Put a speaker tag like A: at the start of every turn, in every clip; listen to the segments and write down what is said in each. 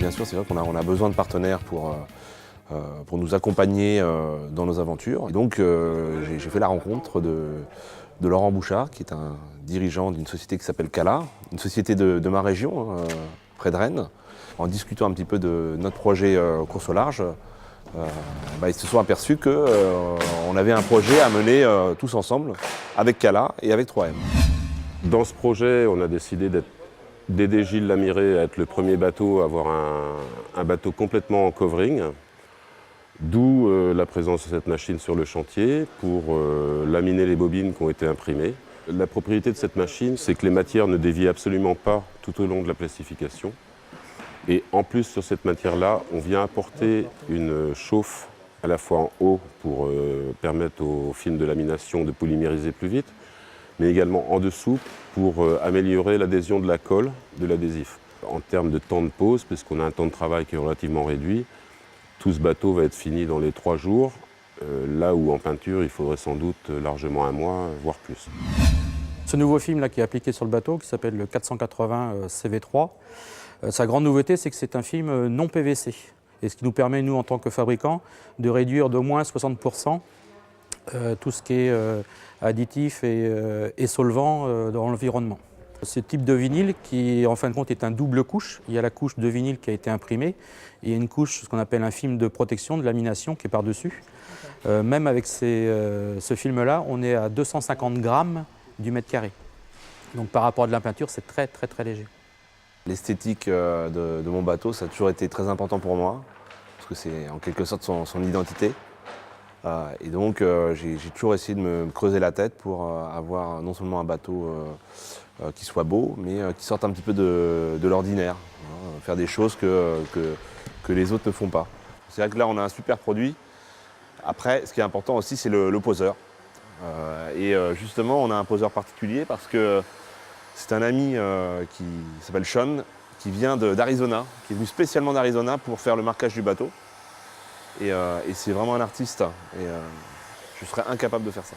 A: bien sûr, c'est vrai qu'on a besoin de partenaires pour nous accompagner dans nos aventures. Et donc j'ai fait la rencontre de Laurent Bouchard, qui est un dirigeant d'une société qui s'appelle Cala, une société de ma région, près de Rennes. En discutant un petit peu de notre projet course au large, ils se sont aperçus qu'on avait un projet à mener tous ensemble, avec Cala et avec 3M.
B: Dans ce projet, on a décidé d'aider Gilles Lamiré à être le premier bateau à avoir un bateau complètement en covering. D'où la présence de cette machine sur le chantier pour laminer les bobines qui ont été imprimées. La propriété de cette machine, c'est que les matières ne dévient absolument pas tout au long de la plastification. Et en plus, sur cette matière-là, on vient apporter une chauffe à la fois en haut pour permettre aux films de lamination de polymériser plus vite, mais également en dessous pour améliorer l'adhésion de la colle de l'adhésif. En termes de temps de pause, puisqu'on a un temps de travail qui est relativement réduit, tout ce bateau va être fini dans les 3 jours, là où en peinture, il faudrait sans doute largement 1 mois, voire plus.
C: Ce nouveau film là, qui est appliqué sur le bateau, qui s'appelle le 480 CV3, sa grande nouveauté, c'est que c'est un film non PVC. Et ce qui nous permet, nous, en tant que fabricants, de réduire d'au moins 60% tout ce qui est additif et solvant dans l'environnement. Ce type de vinyle qui, en fin de compte, est un double couche. Il y a la couche de vinyle qui a été imprimée et une couche, ce qu'on appelle un film de protection, de lamination, qui est par-dessus. Même avec ce film-là, on est à 250 grammes du mètre carré. Donc par rapport à de la peinture, c'est très, très, très léger.
A: L'esthétique de mon bateau, ça a toujours été très important pour moi, parce que c'est en quelque sorte son identité. Et donc j'ai toujours essayé de me creuser la tête pour avoir non seulement un bateau qui soit beau, mais qui sorte un petit peu de l'ordinaire, hein, faire des choses que les autres ne font pas. C'est vrai que là on a un super produit. Après, ce qui est important aussi, c'est le poseur. Justement, on a un poseur particulier parce que c'est un ami qui s'appelle Sean, qui vient d'Arizona, qui est venu spécialement d'Arizona pour faire le marquage du bateau. Et c'est vraiment un artiste. Et je serais incapable de faire ça.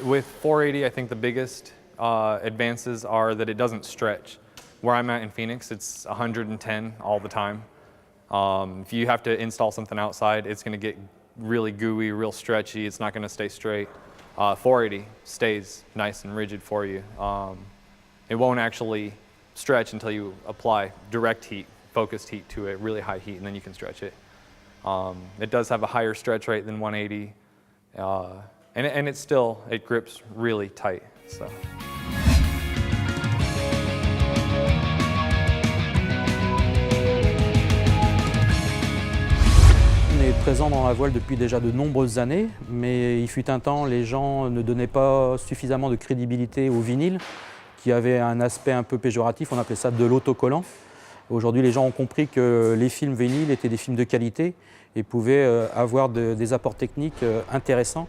D: With 480, I think the biggest advances are that it doesn't stretch. Where I'm at in Phoenix, it's 110 all the time. If you have to install something outside, it's going to get really gooey, real stretchy. It's not going to stay straight. 480 stays nice and rigid for you. It won't actually stretch until you apply direct heat, focused heat to it, really high heat, and then you can stretch it. It does have a higher stretch rate than 180, and it grips really tight. So.
C: On est présent dans la voile depuis déjà de nombreuses années, mais il fut un temps, les gens ne donnaient pas suffisamment de crédibilité au vinyle, qui avait un aspect un peu péjoratif, on appelait ça de l'autocollant. Aujourd'hui, les gens ont compris que les films vinyle étaient des films de qualité et pouvaient avoir des apports techniques intéressants,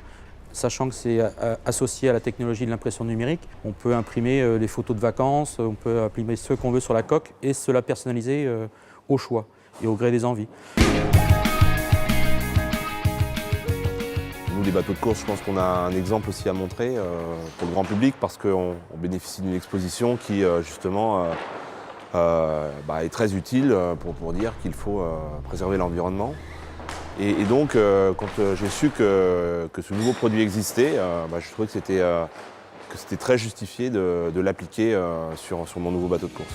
C: sachant que c'est associé à la technologie de l'impression numérique. On peut imprimer les photos de vacances, on peut imprimer ce qu'on veut sur la coque et cela personnaliser au choix et au gré des envies.
A: Nous, les bateaux de course, je pense qu'on a un exemple aussi à montrer pour le grand public parce qu'on bénéficie d'une exposition qui, justement, est très utile pour dire qu'il faut préserver l'environnement. Et donc, quand j'ai su que ce nouveau produit existait, je trouvais que c'était très justifié de l'appliquer sur mon nouveau bateau de course.